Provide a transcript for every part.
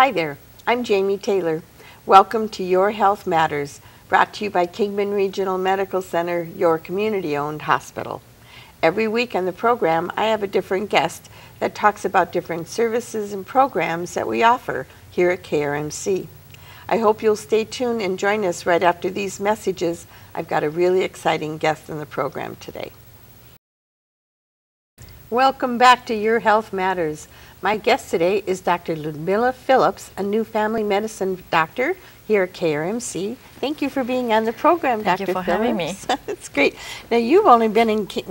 Hi there, I'm Jamie Taylor. Welcome to Your Health Matters, brought to you by Kingman Regional Medical Center, your community-owned hospital. Every week on the program, I have a different guest that talks about different services and programs that we offer here at KRMC. I hope you'll stay tuned and join us right after these messages. I've got a really exciting guest in the program today. Welcome back to Your Health Matters. My guest today is Dr. Lyudmila Phillips, a new family medicine doctor here at KRMC. Thank you for being on the program, Dr. Phillips. Thank you for having me. That's great. Now, you've only been in, here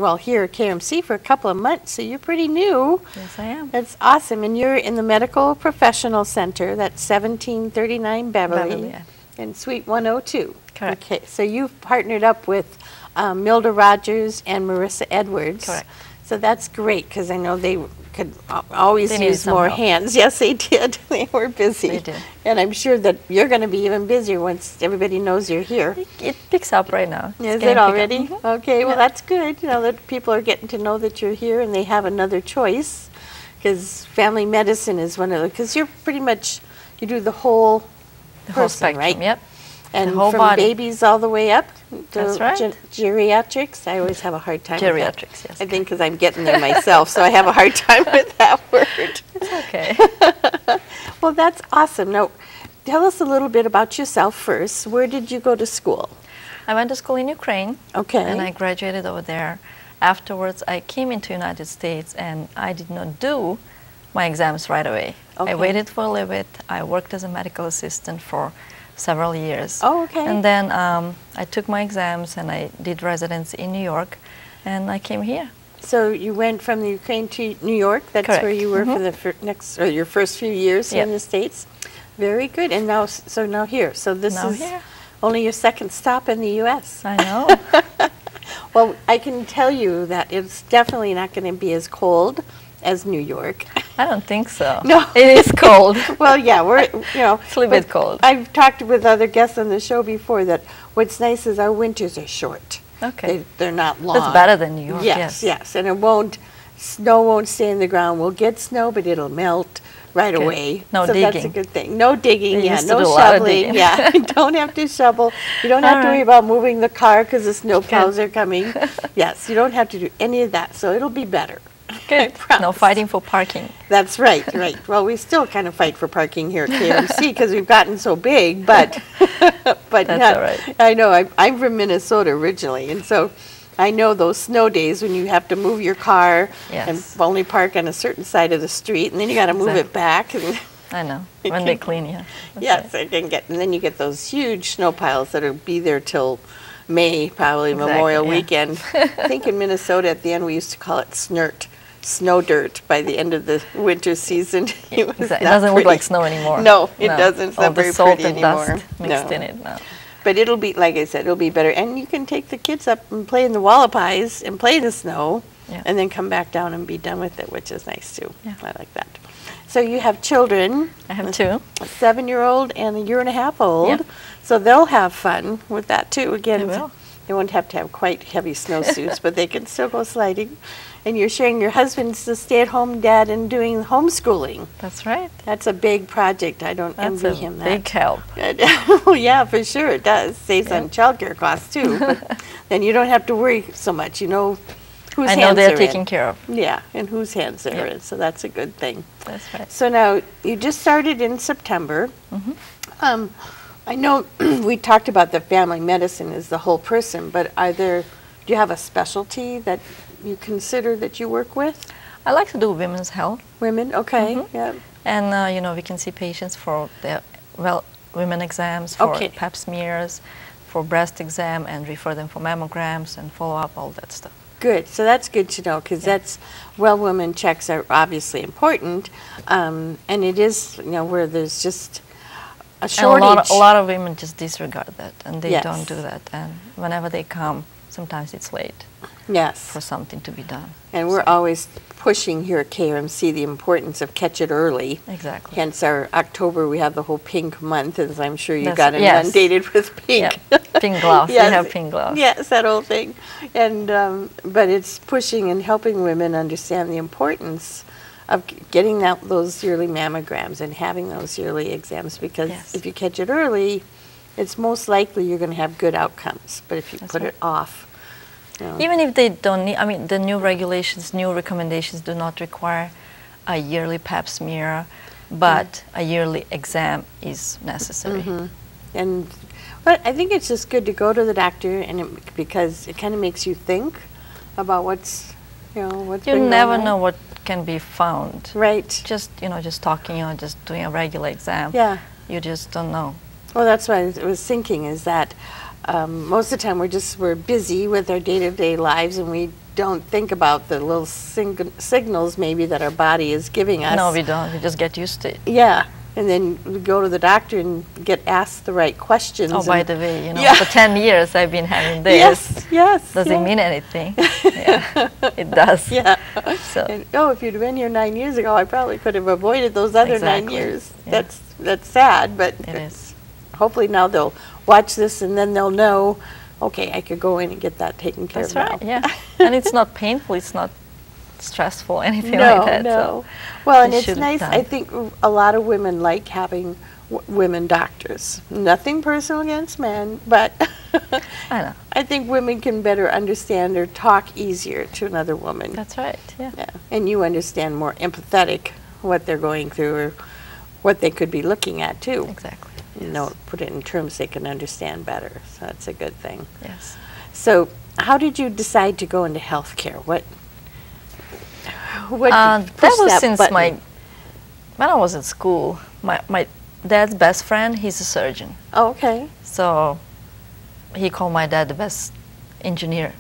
at KRMC for a couple of months, so you're pretty new. Yes, I am. That's awesome. And you're in the Medical Professional Center, that's 1739 Beverly, yeah. in Suite 102. Correct. Okay, so you've partnered up with Milda Rogers and Marissa Edwards. Correct. So that's great, because I know they could always use more help. hands. Yes, they did. They were busy. They did. And I'm sure that you're going to be even busier once everybody knows you're here. It picks up right now. Is it already? Mm-hmm. Okay, well, Yeah. that's good. You know, that people are getting to know that you're here and they have another choice, because family medicine is one of the, because you're pretty much, you do the whole person, spectrum, right? yep. And The whole from body. babies all the way up to That's right. geriatrics. I always have a hard time with that. Geriatrics, yes. I think because I'm getting there myself, so I have a hard time with that word. It's okay. Well, that's awesome. Now, tell us a little bit about yourself first. Where did you go to school? I went to school in Ukraine. Okay. And I graduated over there. Afterwards, I came into the United States, and I did not do my exams right away. Okay. I waited for a little bit. I worked as a medical assistant for several years. Oh, okay. And then I took my exams, and I did residency in New York, and I came here. So you went from the Ukraine to New York. That's Correct. where you were for the your first few years here in Yep. the States. Very good. And now, so now here. So this Now is here. only your second stop in the U.S. I know. Well, I can tell you that it's definitely not going to be as cold as New York. I don't think so. No. It is cold. Well, yeah, we're, you know. It's a little bit cold. I've talked with other guests on the show before that what's nice is our winters are short. Okay. They're not long. That's better than New York, Yes, yes. yes. And snow won't stay in the ground. We'll get snow, but it'll melt right Okay. away. No so that's a digging. good thing. No digging, They yeah. used to No do a lot of shoveling, digging. yeah. You don't have to shovel. You don't have to worry about moving the car because the snow plows are coming. Yes, you don't have to do any of that, so it'll be better. Good. promise. No fighting for parking. That's right, right. Well, we still kind of fight for parking here at KMC because we've gotten so big, but but That's not, all right. I know, I'm from Minnesota originally, and so I know those snow days when you have to move your car and Yes. only park on a certain side of the street, and then you got to move it back. And I know. It When they can- clean you. That's yes, right. I can get, and then you get those huge snow piles that'll be there till May, probably Exactly, Memorial yeah. Weekend. I think in Minnesota at the end we used to call it snert. Snow dirt by the end of the winter season. It was Exactly. It not doesn't look pretty. like snow anymore. No, it doesn't. It's All not the very salt pretty and anymore. dust mixed No. in it now. But it'll be, like I said, it'll be better. And you can take the kids up and play in the wallapies and play in the snow Yeah. and then come back down and be done with it, which is nice too. Yeah. I like that. So you have children. I have two. A 7-year-old and a 1.5-year-old old. Yeah. So they'll have fun with that too. Again, They will. they won't have to have quite heavy snowsuits, but they can still go sliding. And you're sharing your husband's the stay-at-home dad and doing homeschooling. That's right. That's a big project. I don't That's envy a him that. big help. Oh, yeah, for sure it does. Saves on childcare costs too. But then you don't have to worry so much. You know whose I hands know they're are taken in. care of. Yeah, and whose hands they're Yeah. in. So that's a good thing. That's right. So now you just started in September. Mm-hmm. I know we talked about the family medicine as the whole person, but do you have a specialty that you consider that you work with? I like to do women's health. Women, okay, Mm-hmm. yeah. And, you know, we can see patients for their, women exams, for Okay. pap smears, for breast exam, and refer them for mammograms and follow up, all that stuff. Good, so that's good to know because women checks are obviously important, and it is, you know, where there's just a shortage. And a lot of women just disregard that, and they Yes. don't do that. And whenever they come, sometimes it's late Yes. for something to be done. And we're always pushing here at KRMC the importance of catch it early. Exactly. Hence our October, we have the whole pink month, as I'm sure you That's- got yes. inundated with pink. Yep. Pink gloves. Yes. We have pink gloves. Yes, that whole thing. And but it's pushing and helping women understand the importance of getting those yearly mammograms and having those yearly exams, because Yes. if you catch it early, it's most likely you're going to have good outcomes. But if you That's put right. it off, you know, Even if they don't need, I mean, the new regulations, new recommendations do not require a yearly pap smear, but a yearly exam is necessary. and but I think it's just good to go to the doctor, and because it kind of makes you think about what's You been never going on. know what can be found. Right. Just, just talking or just doing a regular exam. Yeah. You just don't know. Well, that's what I was thinking, is that most of the time we're busy with our day-to-day lives, and we don't think about the little signals maybe that our body is giving us. No, we don't. We just get used to it. Yeah, and then we go to the doctor and get asked the right questions. Oh, by and- the way, Yeah. for 10 years I've been having this. Yes. Does yeah. it mean anything? Yeah, it does. Yeah. So, And, if you'd been here 9 years ago, I probably could have avoided those other 9 Exactly. years. Yeah. That's sad, but it is. hopefully now they'll watch this and then they'll know, okay, I could go in and get that taken care That's of right, now. yeah. And it's not painful, it's not stressful, anything No, like that. no. So Well, and they it's should have nice. done. I think a lot of women like having women doctors. Nothing personal against men, but I know. I think women can better understand or talk easier to another woman. That's right, yeah. Yeah. And you understand more empathetic what they're going through or what they could be looking at too. Exactly. You know, put it in terms they can understand better. So that's a good thing. Yes. So, how did you decide to go into healthcare? What That pushed was that since button? when I was in school. My dad's best friend, he's a surgeon. Oh, okay. So he called my dad the best engineer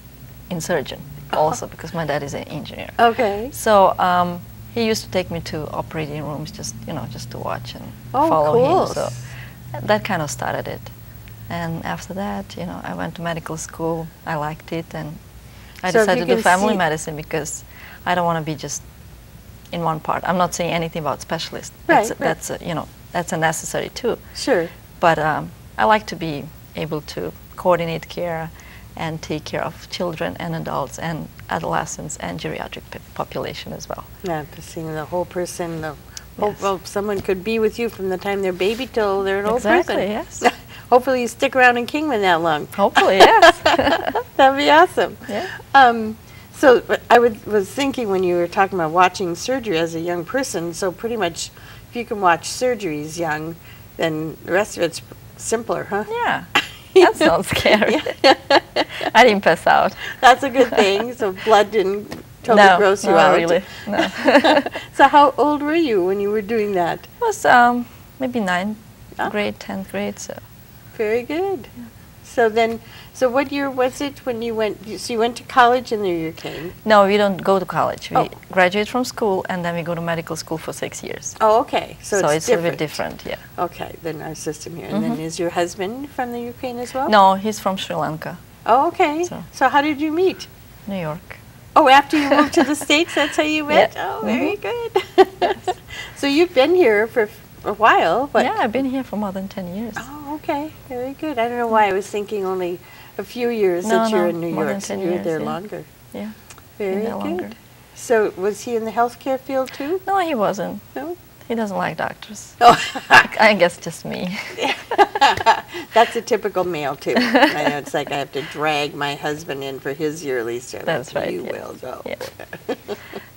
in surgeon also because my dad is an engineer. Okay. So he used to take me to operating rooms just to watch and Oh, follow cool. him. So that kind of started it. And after that, I went to medical school. I liked it, and I So if decided you to do can family see- medicine because I don't want to be just in one part. I'm not saying anything about specialists. Right, That's that's a necessary too. Sure. But I like to be able to coordinate care and take care of children and adults and adolescents and geriatric population as well. Yeah, to seeing the whole person. Yes. Well, someone could be with you from the time they're baby till they're an old Exactly, person. yes. Hopefully you stick around in Kingman that long. Hopefully, yes. That'd be awesome. Yeah. So I was thinking when you were talking about watching surgery as a young person, so pretty much if you can watch surgeries young, then the rest of it's simpler, huh? Yeah. That sounds scary. I didn't pass out. That's a good thing. So blood didn't totally gross you out. Really. No. So how old were you when you were doing that? It was maybe 9th Oh. grade, 10th grade. So Very good. So what year was it when you went? So you went to college and then you came. no, we don't go to college. We Oh. graduate from school and then we go to medical school for 6 years. Oh, okay. So it's a different. bit different, yeah. Okay, than our system here. And then is your husband from the Ukraine as well? No, he's from Sri Lanka, Oh, okay. So- So how did you meet? New York. Oh, after you moved to the States, that's how you met? Yeah. Oh, very good. So you've been here for a while, but... Yeah, I've been here for more than 10 years. Oh, okay. Very good. I don't know why I was thinking only a few years No, that you're no, in New more than York. So 10 you were years, there yeah. longer. Yeah. Very there good. longer. So was he in the healthcare field too? No, he wasn't. No? He doesn't like doctors. Oh, I guess just me. that's a typical male too. I know, it's like I have to drag my husband in for his yearly service. That's right, You yeah. will go. Yeah.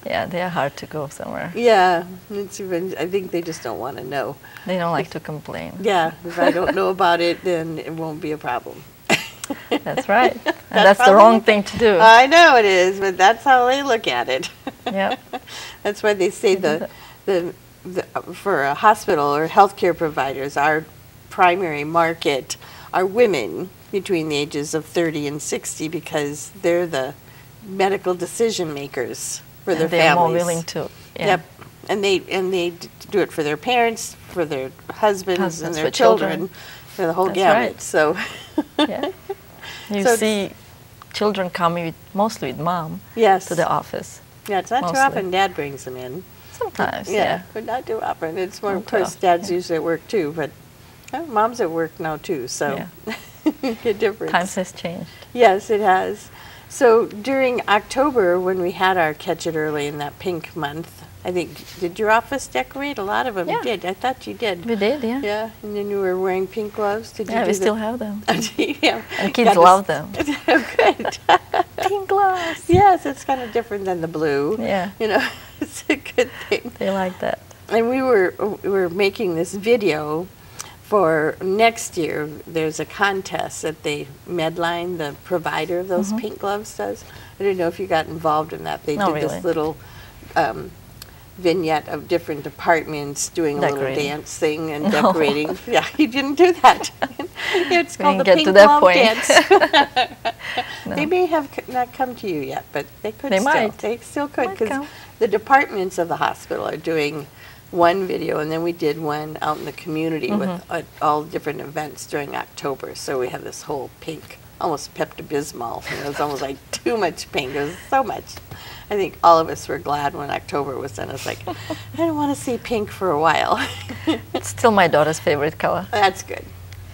Yeah, they are hard to go somewhere. Yeah, it's even, I think they just don't want to know. They don't like to complain. Yeah, if I don't know about it, then it won't be a problem. That's right. And that's the wrong thing to do. I know it is, but that's how they look at it. Yep. That's why they say for a hospital or healthcare providers, our primary market are women between the ages of 30 and 60 because they're the medical decision makers for their And they're families. more willing to. Yeah. Yep. And they do it for their parents, for their husbands, and Husbands, their for children. children, for the whole That's gamut. right. So, Yeah. You So see children coming mostly with mom yes. to the office. Yeah, it's not too mostly. often Dad brings them in. Sometimes, Yeah, yeah. but not too often. It's more, Not of too course, often, Dad's yeah. usually at work too, but Mom's at work now too, so good difference. Times has changed. Yes, it has. So during October, when we had our Catch It Early in that pink month, I think, did your office decorate? A lot of them Yeah. did. I thought you did. We did, yeah. Yeah, and then you were wearing pink gloves. Did you Yeah, do we the- still have them. Yeah. And kids Got to love them. Oh, good. Pink gloves. Yes, it's kind of different than the blue. Yeah. You know, it's a good thing. They like that. And we were making this video for next year. There's a contest that Medline, the provider of those pink gloves, does. I don't know if you got involved in that. They Not did really. this little vignette of different departments doing a little Decorating. dance thing and No. decorating. Yeah, you didn't do that. It's We called the didn't get Pink to that Glove point. Dance. No. They may have not come to you yet, but they could They still. might. They still could, Might because come. the departments of the hospital are doing one video, and then we did one out in the community with all different events during October. So we have this whole pink, almost Pepto-Bismol. You know, it was almost like too much pink. It was so much. I think all of us were glad when October was done. It's like, I don't want to see pink for a while. It's still my daughter's favorite color. That's good.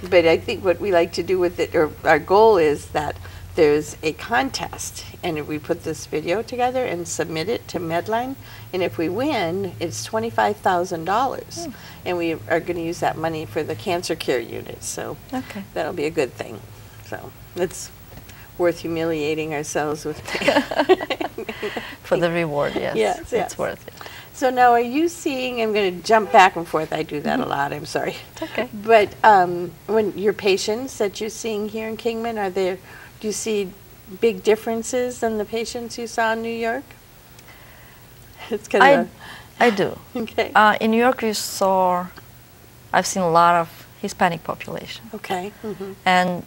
But I think what we like to do with it, or our goal is that there's a contest, and we put this video together and submit it to Medline, and if we win, it's $25,000. And we are going to use that money for the cancer care unit, so Okay. that'll be a good thing. So it's worth humiliating ourselves with. For the reward, yes. Yes, yes. It's worth it. So now, are you seeing? I'm going to jump back and forth. I do that a lot. I'm sorry. It's okay. But when your patients that you're seeing here in Kingman, do you see big differences than the patients you saw in New York? It's kind of I do. okay. In New York, I've seen a lot of Hispanic population. Okay. Mm-hmm. And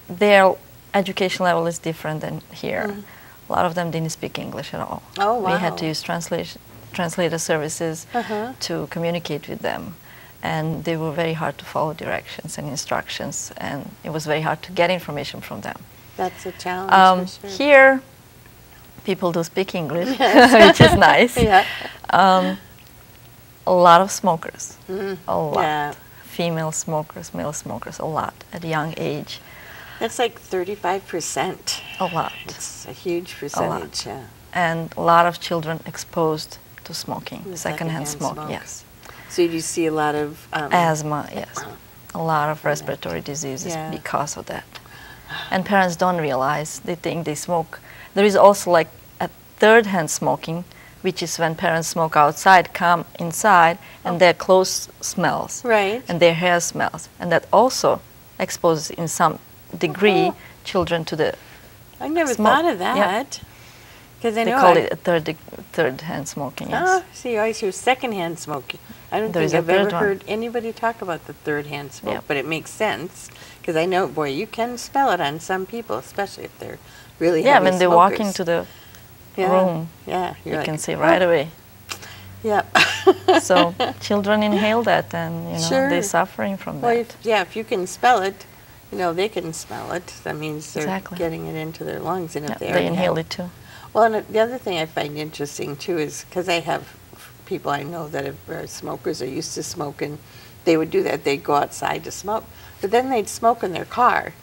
their education level is different than here. A lot of them didn't speak English at all. Oh, wow. We had to use translator services Uh-huh. to communicate with them. And they were very hard to follow directions and instructions, and it was very hard to get information from them. That's a challenge. For sure. Here, people do speak English, which is nice. Yeah. A lot of smokers, a lot. Yeah. Female smokers, male smokers, a lot at a young age, That's like 35%. a lot. It's a huge percentage. Yeah. And a lot of children exposed to smoking, The secondhand smoke, smoke. yes. So you see a lot of Asthma, yes. A lot of respiratory diseases Yeah. because of that. And parents don't realize, they think they smoke. There is also like a third-hand smoking, which is when parents smoke outside, come inside, and their clothes smells. Right. And their hair smells. And that also exposes in some degree children to the I never smoke. thought of Yeah. that. Because I They know call it a third-hand smoking, yes. Oh, see, I always hear secondhand smoking. I don't There think is a I've ever third one. heard anybody talk about the third-hand smoke, Yep. but it makes sense because I know, boy, you can smell it on some people, especially if they're really Yeah, heavy when they walk smokers. into the Yeah, room, yeah, you you're can like, see right away. Yep. So children inhale that, and you know Sure. they're suffering from Well, that. if you can smell it, you know, they can smell it. That means they're Exactly. getting it into their lungs, and if Yeah, they they already inhale have- it too. Well, and the other thing I find interesting too is because I have people I know that are smokers or used to smoke, and they would do that. They'd go outside to smoke, but then they'd smoke in their car.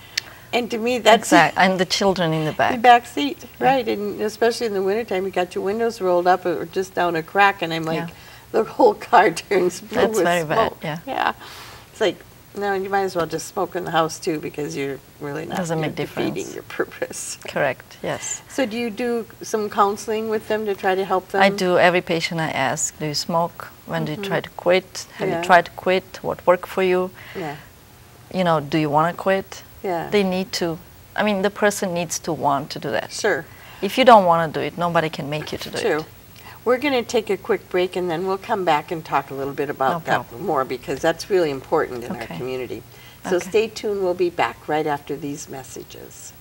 And to me, that's Exactly, and the children in the the back. back seat, right? And especially in the wintertime, you got your windows rolled up or just down a crack, and I'm like, Yeah. the whole car turns blue That's with very bad, smoke. yeah. Yeah. It's like, no, you might as well just smoke in the house too, because you're really not Doesn't you're make difference. defeating your purpose. Correct, yes. So do you do some counseling with them to try to help them? I do. Every patient I ask, do you smoke? When do you try to quit? Have Yeah. you tried to quit? What worked for you? Yeah. You know, do you want to quit? Yeah. They need to. I mean, the person needs to want to do that. Sure. If you don't want to do it, nobody can make you to do True. it. We're going to take a quick break, and then we'll come back and talk a little bit about No that problem. more, because that's really important in our Okay. community. So Okay. stay tuned. We'll be back right after these messages.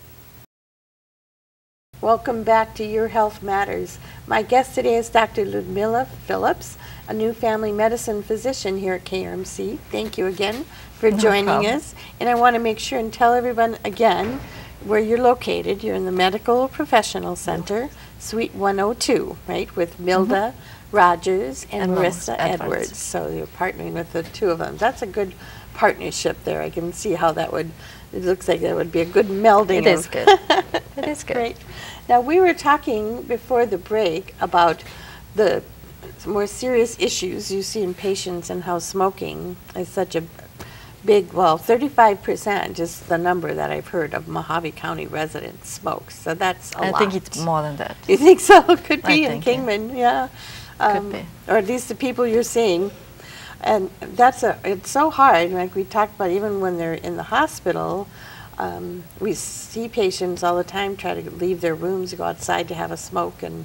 Welcome back to Your Health Matters. My guest today is Dr. Lyudmila Phillips, a new family medicine physician here at KRMC. Thank you again for No joining problem. us. And I want to make sure and tell everyone again where you're located. You're in the Medical Professional Center, Suite 102, right, with Milda Rogers and And Marissa Marissa Edwards. Edwards. So you're partnering with the two of them. That's a good partnership there. I can see how that would, it looks like that would be a good melding. It is of- good. It is good. Great. Now, we were talking before the break about the more serious issues you see in patients and how smoking is such a big, well, 35% is the number that I've heard of Mojave County residents smoke. So that's a lot. I think it's more than that. You think so? Could be in think, Kingman, yeah. Could be. Or at least the people you're seeing. And it's so hard, like we talked about, even when they're in the hospital, we see patients all the time try to leave their rooms, go outside to have a smoke, and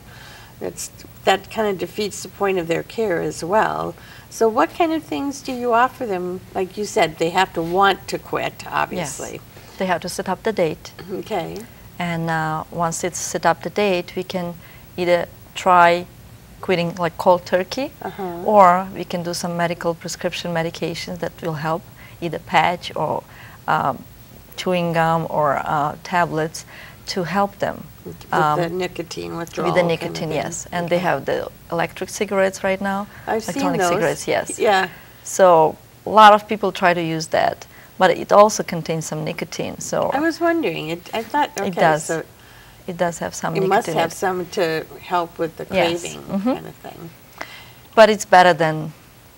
that kind of defeats the point of their care as well. So what kind of things do you offer them? Like you said, they have to want to quit, obviously. Yes. They have to set up the date. Okay. And once it's set up the date, we can either try quitting like cold turkey, or we can do some medical prescription medications that will help, either patch or chewing gum or tablets to help them. With the nicotine withdrawal. With the nicotine, yes. And they have the electric cigarettes right now. I've seen Electronic those. cigarettes, yes. Yeah. So a lot of people try to use that, but it also contains some nicotine. So I was wondering, I thought, okay, it does. so it does have some it nicotine. must in have it. some to help with the Yes. craving kind of thing. But it's better than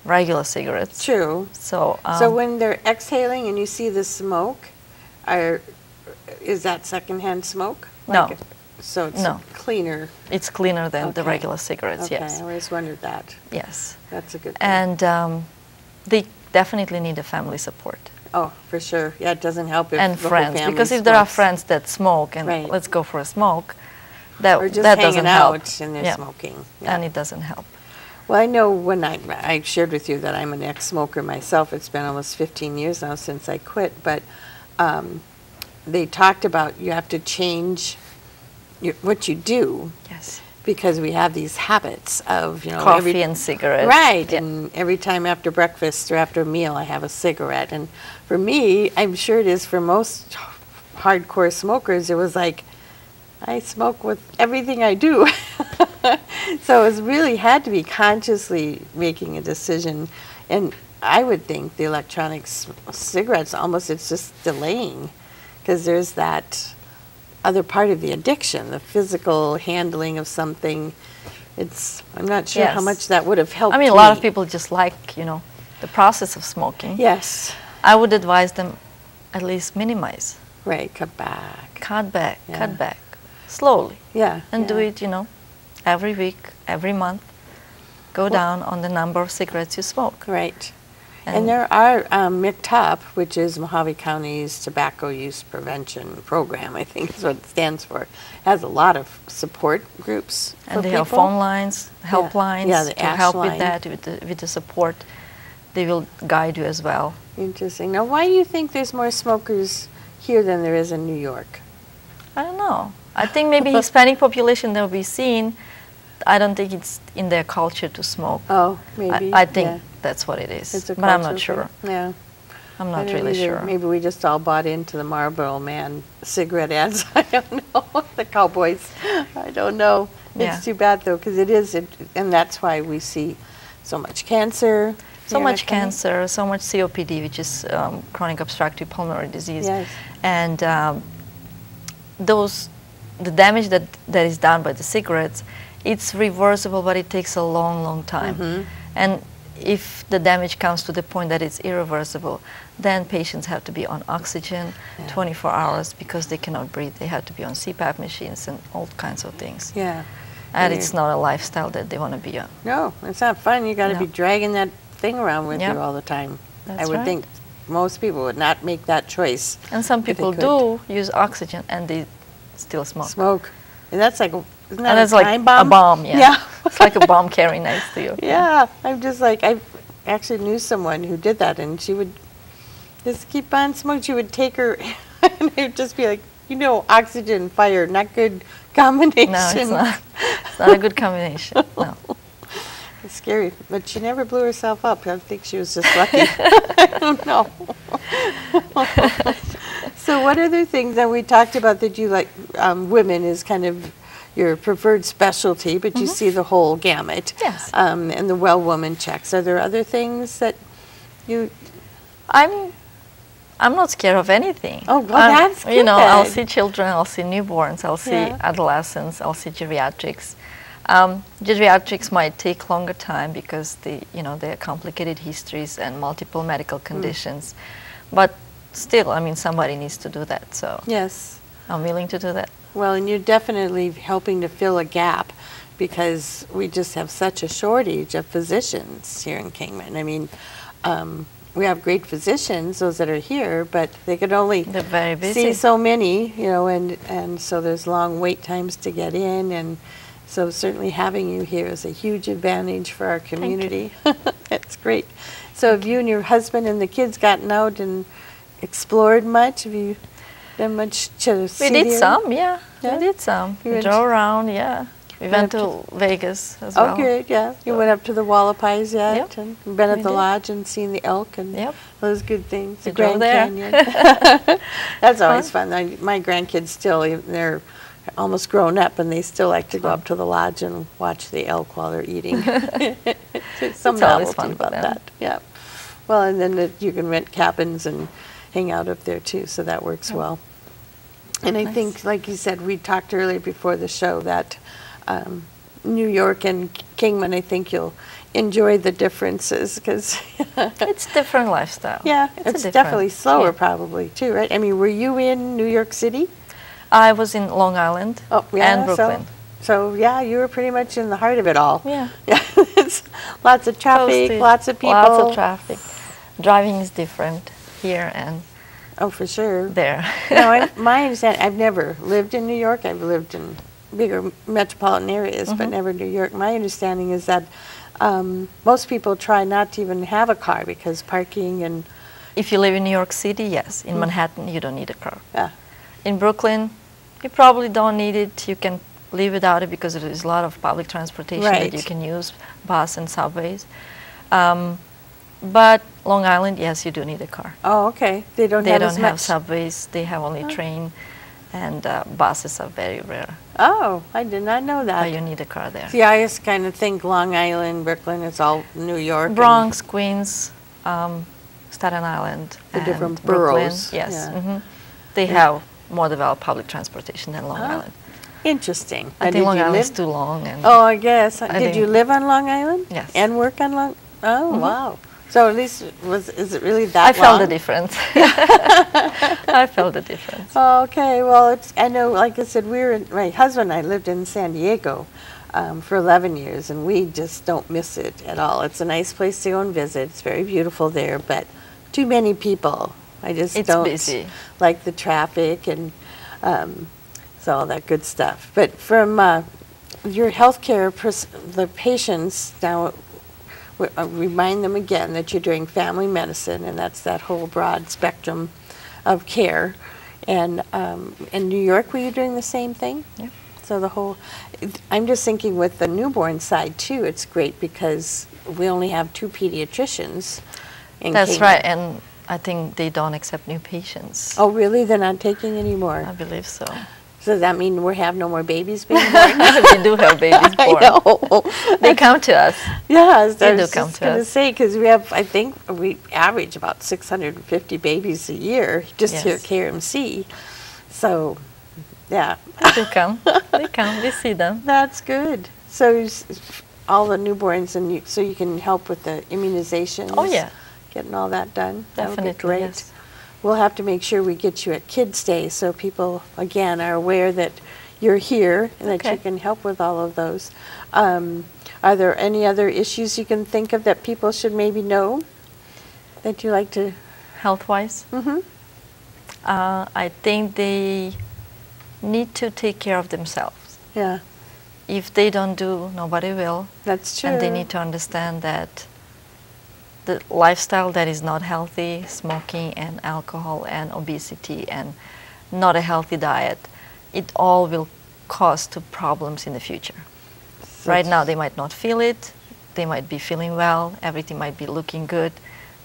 regular cigarettes. True. So, So when they're exhaling and you see the smoke, is that secondhand smoke? No. So it's No. cleaner. it's cleaner than the Okay. regular cigarettes, Okay, yes. I always wondered that. Yes. That's a good thing. And they definitely need a family support. Oh, for sure. Yeah, it doesn't help if And the whole friends, family because if there are smokes. friends that smoke and Right. let's go for a smoke, that, Or just that hanging doesn't help. out and they're Yeah. smoking. Yeah. And it doesn't help. Well, I know when I shared with you that I'm an ex-smoker myself. It's been almost 15 years now since I quit, but they talked about you have to change what you do Yes. because we have these habits of, Coffee and cigarettes. Right, Yeah. and every time after breakfast or after a meal, I have a cigarette. And for me, I'm sure it is for most hardcore smokers, it was like, I smoke with everything I do. So it really had to be consciously making a decision. And I would think the electronic cigarettes, almost it's just delaying, because there's that other part of the addiction, the physical handling of something. I'm not sure how Yes. much that would have helped I mean, a lot of me. people just like, the process of smoking. Yes, I would advise them at least minimize. right, cut back. Cut back, Yeah. cut back. Slowly. Yeah. And do yeah. it, every week, every month. Go down on the number of cigarettes you smoke. Right. And there are MCTOP, which is Mojave County's Tobacco Use Prevention Program, I think is what it stands for, has a lot of support groups for And they have people. phone lines, helplines Yeah, the to ASH help line. with that, with the support. They will guide you as well. Interesting. Now, why do you think there's more smokers here than there is in New York? I don't know. I think maybe Hispanic population that will be seen, I don't think it's in their culture to smoke. Oh, maybe. I think yeah. that's what it is. It's a But I'm cultural not sure. thing. Yeah. I'm I not don't really either. sure. Maybe we just all bought into the Marlboro Man cigarette ads. I don't know. The cowboys. I don't know. Yeah. It's too bad, though, because and that's why we see so much cancer. So here in much the county. cancer, so much COPD, which is chronic obstructive pulmonary disease. Yes. And the damage that is done by the cigarettes, it's reversible, but it takes a long, long time. Mm-hmm. And if the damage comes to the point that it's irreversible, then patients have to be on oxygen 24 hours because they cannot breathe. They have to be on CPAP machines and all kinds of things. Yeah. And Yeah. it's not a lifestyle that they want to be on. No, it's not fun. You got to No. be dragging that thing around with Yep. you all the time. That's I would right. think most people would not make that choice. And some if they people could. do use oxygen and they still smoke. Smoke. And that's like, isn't that And a it's like time bomb? a bomb, yeah. Yeah. It's like a bomb carrying next to you. Yeah, I'm just like, I actually knew someone who did that, and she would just keep on smoking. She would take her, and it would just be like, oxygen, fire, not good combination. No, it's not. It's not a good combination. No. It's scary, but she never blew herself up. I think she was just lucky. I don't know. So what other things that we talked about that you like, women is kind of your preferred specialty, but you see the whole gamut. Yes. And the well woman checks. Are there other things that you... I'm not scared of anything. Oh, well, that's I'll good. see children, I'll see newborns, I'll see Yeah. adolescents, I'll see geriatrics. Geriatrics might take longer time because they are complicated histories and multiple medical conditions. But still, I mean, somebody needs to do that. So Yes. I'm willing to do that. Well, and you're definitely helping to fill a gap because we just have such a shortage of physicians here in Kingman. I mean, we have great physicians, those that are here, but they could only They're very busy. see so many, and so there's long wait times to get in, and so certainly having you here is a huge advantage for our community. That's great. So have you and your husband and the kids gotten out and explored much? Have you done much to see We did here? some, yeah. Yeah? We did some. You We went drove around, yeah. We went up to Vegas as well. Oh, good, yeah. You went up to the Wallapies yet? Yep. And been at We the did. lodge and seen the elk and Yep. those good things. We The drove Grand there. Canyon. That's always fun. My grandkids still, they're almost grown up and they still like to go up to the lodge and watch the elk while they're eating. There's some It's always novelty fun for about them. that. Yeah. Well, and then you can rent cabins and hang out up there too, so that works well. And I Nice. think, like you said, we talked earlier before the show that New York and Kingman, I think you'll enjoy the differences because, It's different lifestyle. yeah, a it's different- definitely slower yeah. probably too, right? I mean, were you in New York City? I was in Long Island Oh, yeah, and Brooklyn. So yeah, you were pretty much in the heart of it all. Yeah. Yeah, it's lots of traffic, Posted, lots of people. Lots of traffic. Driving is different here and Oh, for sure. there. No, my understanding, I've never lived in New York. I've lived in bigger metropolitan areas, but never New York. My understanding is that most people try not to even have a car because parking and, If you live in New York City, yes. In Manhattan, you don't need a car. yeah. In Brooklyn, you probably don't need it. You can live without it because there is a lot of public transportation Right. that you can use, bus and subways. But Long Island, yes, you do need a car. Oh, okay. They don't They have don't as have much. subways. They have only train, and buses are very rare. Oh, I did not know But that. you need a car there. See, I just kind of think Long Island, Brooklyn, it's all New York. and- Bronx, Queens, Staten Island, The and different Brooklyn, boroughs, yes, yeah. they have more developed public transportation than Long Oh, Island. Interesting. I Now, think did Long you Island is live- too long, and Oh, I guess. Did think- you live on Long Island? Yes. And work on Long? Oh, wow. So at least is it really that I felt the long? difference. I felt the difference. Okay, well, I know, like I said, my husband and I lived in San Diego for 11 years, and we just don't miss it at all. It's a nice place to go and visit. It's very beautiful there, but too many people. I just It's don't busy. like the traffic and so all that good stuff. But from your healthcare, the patients now, remind them again that you're doing family medicine, and that's that whole broad spectrum of care. And in New York, were you doing the same thing? Yeah. So the whole, I'm just thinking with the newborn side too, it's great because we only have 2 pediatricians in That's Kingman. right, and I think they don't accept new patients. Oh, really? They're not taking any more? I believe so. So does that mean we have no more babies being born? We do have babies I born. know. They come to us. Yeah, They I do was come just to going to us. say, because we have, I think, we average about 650 babies a year just here at Yes. KRMC. So, yeah, They do come. They come. We see them. that's good. So all the newborns, and so you can help with the immunizations? Oh, yeah. Getting all that done? That would be Definitely, great. yes. We'll have to make sure we get you at Kids Day so people, again, are aware that you're here and that you Okay. can help with all of those. Are there any other issues you can think of that people should maybe know that you like to? Health-wise, I think they need to take care of themselves. Yeah, If they don't do, nobody will. that's true. And they need to understand that the lifestyle that is not healthy, smoking and alcohol and obesity and not a healthy diet, it all will cause to problems in the future. Right now they might not feel it, they might be feeling well, everything might be looking good,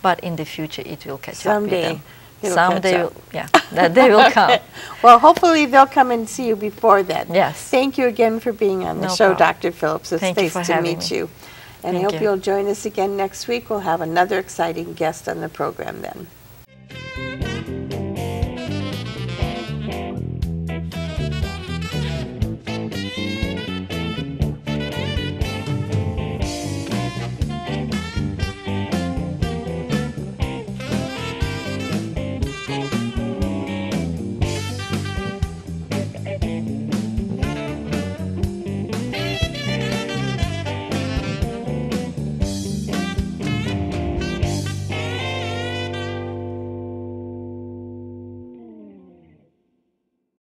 but in the future it will catch up with Someday them. it'll Someday, catch up. yeah, that day will come. Well, hopefully they'll come and see you before then. Yes. Thank you again for being on the No show, problem. Dr. Phillips. It's Thank you nice for to having meet me. you. And I Thank hope you. you'll join us again next week. We'll have another exciting guest on the program then.